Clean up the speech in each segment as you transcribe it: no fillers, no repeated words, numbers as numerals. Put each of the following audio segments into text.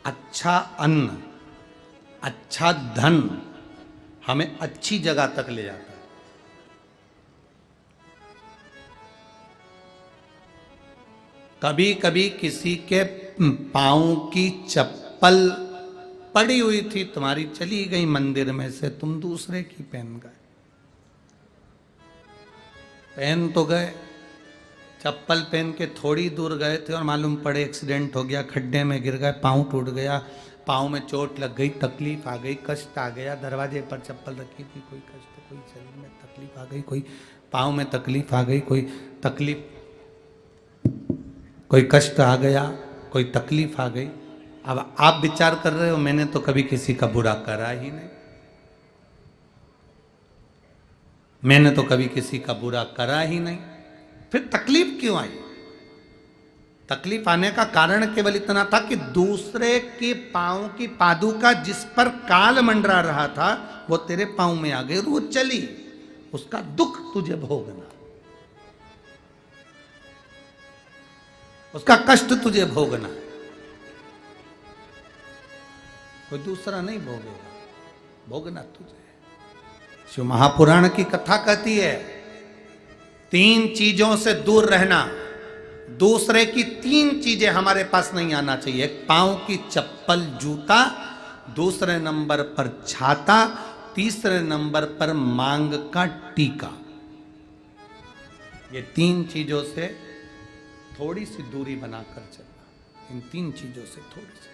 अच्छा अन्न, अच्छा धन हमें अच्छी जगह तक ले जाता है। कभी कभी किसी के पांव की चप्पल पड़ी हुई थी, तुम्हारी चली गई मंदिर में से, तुम दूसरे की पहन गए। पहन तो गए, चप्पल पहन के थोड़ी दूर गए थे और मालूम पड़े एक्सीडेंट हो गया, खड्डे में गिर गए, पांव टूट गया, पांव में चोट लग गई, तकलीफ आ गई, कष्ट आ गया। दरवाजे पर चप्पल रखी थी, कोई कष्ट, कोई शरीर में तकलीफ आ गई, कोई पांव में तकलीफ आ गई, कोई तकलीफ, कोई कष्ट आ गया, कोई तकलीफ आ गई। अब आप विचार कर रहे हो मैंने तो कभी किसी का बुरा करा ही नहीं, मैंने तो कभी किसी का बुरा करा ही नहीं, फिर तकलीफ क्यों आई? तकलीफ आने का कारण केवल इतना था कि दूसरे के पांव की पादुका जिस पर काल मंडरा रहा था वो तेरे पांव में आ गई और वो चली, उसका दुख तुझे भोगना, उसका कष्ट तुझे भोगना, कोई दूसरा नहीं भोगेगा, भोगना तुझे। शिव महापुराण की कथा कहती है 3 चीजों से दूर रहना, दूसरे की 3 चीजें हमारे पास नहीं आना चाहिए। पांव की चप्पल जूता, दूसरे नंबर पर छाता, तीसरे नंबर पर मांग का टीका। ये 3 चीजों से थोड़ी सी दूरी बनाकर चलना, इन 3 चीजों से थोड़ी सी।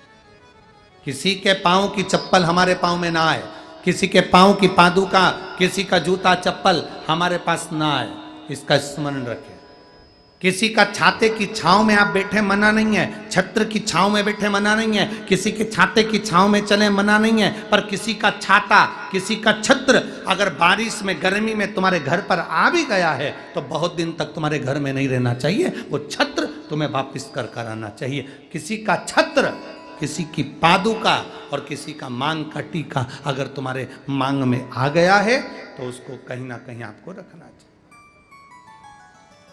किसी के पांव की चप्पल हमारे पांव में ना आए, किसी के पांव की पादुका, किसी का जूता चप्पल हमारे पास ना आए, इसका स्मरण रखें। किसी का छाते की छांव में आप बैठे मना नहीं है, छत्र की छांव में बैठे मना नहीं है, किसी के छाते की छांव में चले मना नहीं है, पर किसी का छाता, किसी का छत्र अगर बारिश में गर्मी में तुम्हारे घर पर आ भी गया है तो बहुत दिन तक तुम्हारे घर में नहीं रहना चाहिए, वो छत्र तुम्हें वापस कर आना चाहिए। किसी का छत्र, किसी की पादुका और किसी का मांग का टीका अगर तुम्हारे मांग में आ गया है तो उसको कहीं ना कहीं आपको रखना चाहिए,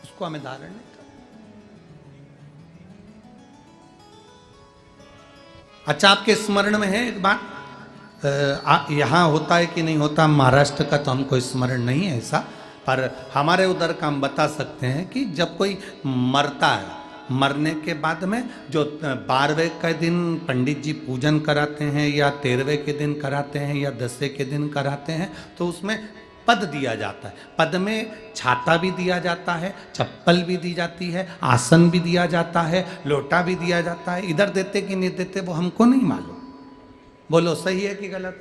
उसको हमें धारण नहीं करना। अच्छा, आपके स्मरण में है एक बात, यहां होता है कि नहीं होता महाराष्ट्र का तो हमको स्मरण नहीं है ऐसा, पर हमारे उधर का हम बता सकते हैं कि जब कोई मरता है, मरने के बाद में जो 12वें के दिन पंडित जी पूजन कराते हैं या 13वें के दिन कराते हैं या 10वें के दिन कराते हैं तो उसमें पद दिया जाता है। पद में छाता भी दिया जाता है, चप्पल भी दी जाती है, आसन भी दिया जाता है, लोटा भी दिया जाता है। इधर देते कि नहीं देते वो हमको नहीं मालूम, बोलो सही है कि गलत?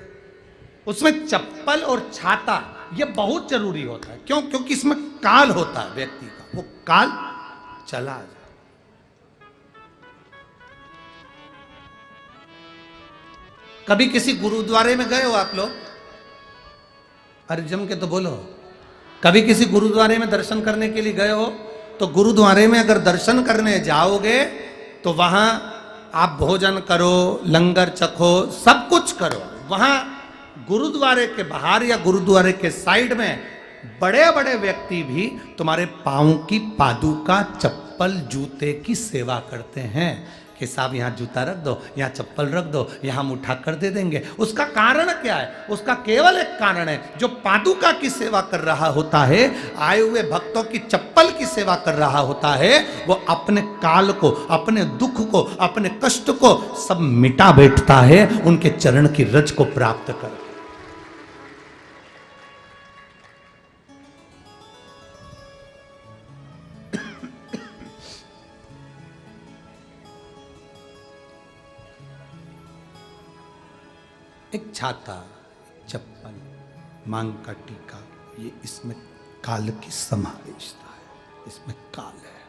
उसमें चप्पल और छाता ये बहुत जरूरी होता है। क्यों? क्योंकि इसमें काल होता है व्यक्ति का, वो काल चला जाए। कभी किसी गुरुद्वारे में गए हो आप लोग? अरे जम के तो बोलो। कभी किसी गुरुद्वारे में दर्शन करने के लिए गए हो? तो गुरुद्वारे में अगर दर्शन करने जाओगे तो वहां आप भोजन करो, लंगर चखो, सब कुछ करो। वहां गुरुद्वारे के बाहर या गुरुद्वारे के साइड में बड़े बड़े व्यक्ति भी तुम्हारे पांव की पादुका, चप्पल, जूते की सेवा करते हैं कि साहब यहाँ जूता रख दो, यहाँ चप्पल रख दो, यहाँ हम उठा कर दे देंगे। उसका कारण क्या है? उसका केवल एक कारण है, जो पादुका की सेवा कर रहा होता है, आए हुए भक्तों की चप्पल की सेवा कर रहा होता है, वो अपने काल को, अपने दुख को, अपने कष्ट को सब मिटा बैठता है उनके चरण की रज को प्राप्त कर। एक छाता, चप्पल, मांग का टीका, ये इसमें काल की समावेशता है, इसमें काल है।